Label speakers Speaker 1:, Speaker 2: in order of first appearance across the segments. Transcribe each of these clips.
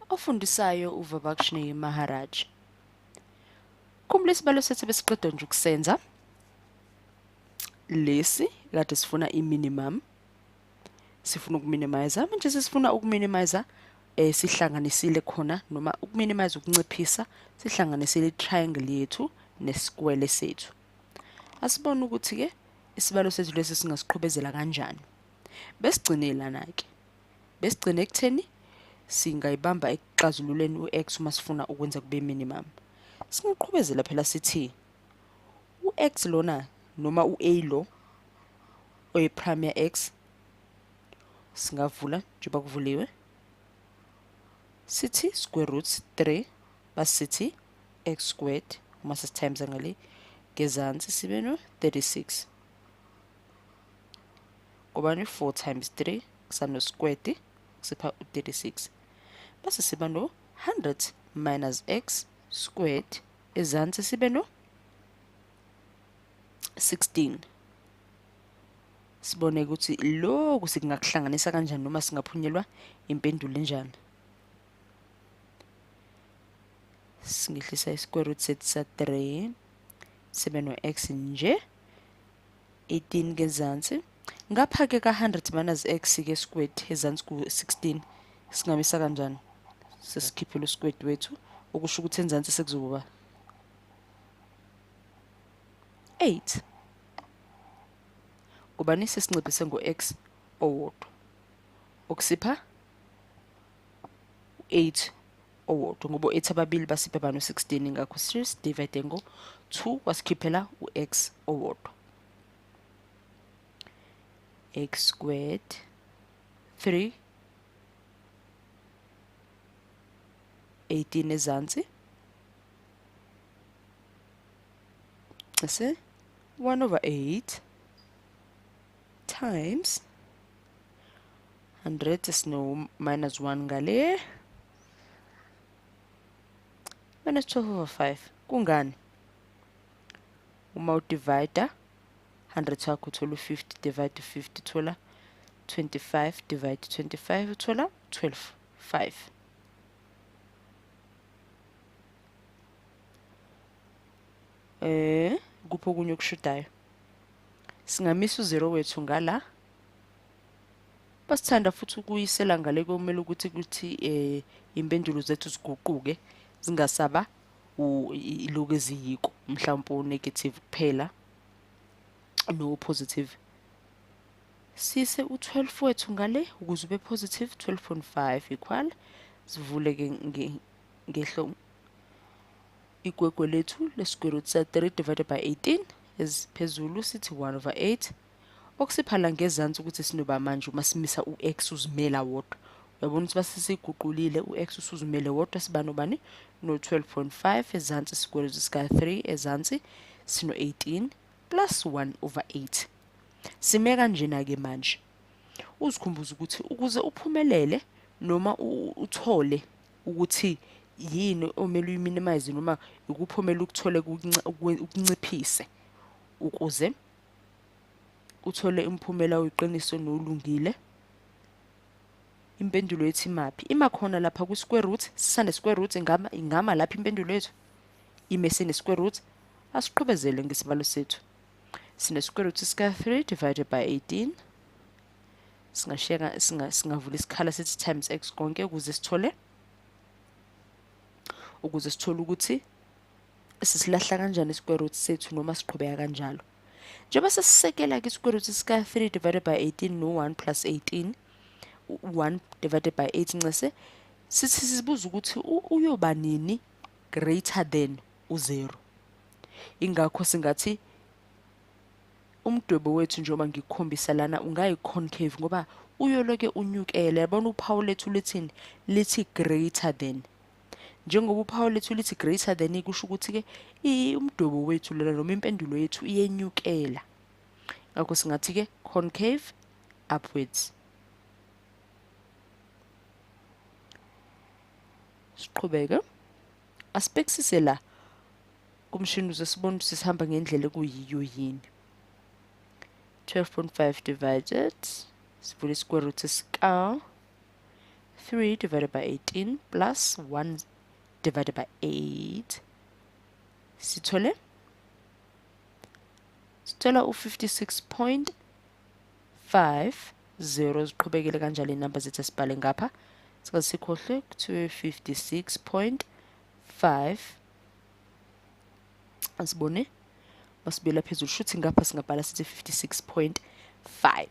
Speaker 1: Ofundisayo uVibhakshini Maharaj. Khumbula isibalo sethu besiqeda nje ukusenza. Lesi kade sifuna i-minimum. Sifuna ukuminimize. Manje sesifuna ukuminimize sihlanganisile khona noma ukuminimize ukunciphisa sihlanganisile i-triangle yethu nesquare sethu. Asibone ukuthi ke isibalo sethu lesi singasiqhubezela kanjani. Besigcine lana ke. Besigcine ekutheni singayibamba ekuxazululeni u-x uma sifuna ukwenza kube minimum. Singaqhubezela phela sithi u-x lona noma u-a lo oyi-prime ya-x singavula njengoba kuvuliwe. Sithi square root 3 basithi x squared uma sesitimes ngale ngezansi sibe no 36. Ngoba ni 4 times 3 kusano squared kusipha u-36. Base siba no 100 minus x squared ezansi sibe no 16. Sibone ukuthi lokhu singakuhlanganisa kanjani noma singaphunyelwa impendulo enjani. Singehlisa i-square root sethu sa 3 sibe no x nje 18 ngezansi. Ngapha ke ka 100 minus x ke squared ezansi ku 16 singamisa kanjani? Sesikhiphela u-squared wethu okusho ukuthi enzansi sekuzoba 8. Kubani sesinciphise ngo-x owodwa okusipha 8 owodwa ngoba 8 ababili basipha bano 16 ngakho divide ngo 2 wasikhiphela u-x owodwa. X squared 3 18 ezansi bese 1 over 8 times 100 sino minus 1 ngale minus 12 over 5. Kungani? Uma udivide 100 wakho uthola u-50 divide 50 uthola 25 divide 25 uthola 12 5. Kupho kunye okushudayo. Singamisa u0 wethu ngala. Basithanda futhi ukuyisela ngale komela ukuthi impendulo zethu ziguquke zingasaba iloku eziyiko mhlawumbe u-negative kuphela no positive. Sise u12 wethu ngale ukuze ube positive 12.5 equal sivule ke ngehlo igwegwe lethu le-square root sa 3 divided by 18 esiphezulu sithi 1 over 8 okusipha la ngezansi ukuthi sinoba manje uma simisa u-x uzimela wodwa. Uyabona ukuthi basisiguqulile u-x usuzimele wodwa siba nobani no 12.5 ezansi square root ska 3 ezansi sino 18 plus 1 over 8. Sime kanjena ke manje uzikhumbuza ukuthi ukuze uphumelele noma uthole ukuthi yini omele uyiminimize noma ukuphumela ukuthole ukunciphise ukuze uthole imphumela oyiqiniso nolungile. Impendulo yethu imaphi? Ima khona lapha ku square root. Sisane square root ingama lapha impendulo yethu. Ime sine square root. Asiqhubezele ngesibalo sethu. Sine square root ska 3 divided by 18. Singasheka singavula isikhala sethi times x konke ukuze sithole ukuthi sisilahla kanjani square root sethu noma siqhubeka kanjalo. Njengoba sesisekela ke square root ska 3 divided by 18 no 1 plus 18 1 divided by 8 ncese sithi sizibuza ukuthi uyoba nini greater than u0. Ingakho singathi umdwebo wethu njengoba ngikukhombisa lana ungayi-concave ngoba uyoloke unyukela. Yabona uphawu lethu lithini? Lithi greater than. Njengoba uphawu lethu lithi greater than kusho ukuthi ke umdwebo wethu lana noma impendulo yethu iyenyukela. Ngakho singathi ke concave upwards. Siqhubeke. Asibhekisise la kumshini uze sibone ukuthi sihamba ngendlela ekuyiyo yini. 12.5 divided sivula square root ska 3 divided by 18 plus 1 divided by 8. Sithole u-56.50 ziqhubekele kanjalo inamba zethu esibhale ngapha. Sikaze sikhohle kuthiwe 56.5 asibone masibuyela phezulu shuthi ngapha singabhala sithi 56.5.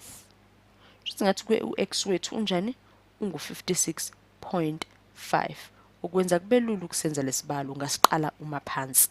Speaker 1: Shuthi ngathi kwe u-x wethu unjani ungu-56.5 ukwenza kube lula ukusenza lesibalo ungasiqala uma phansi.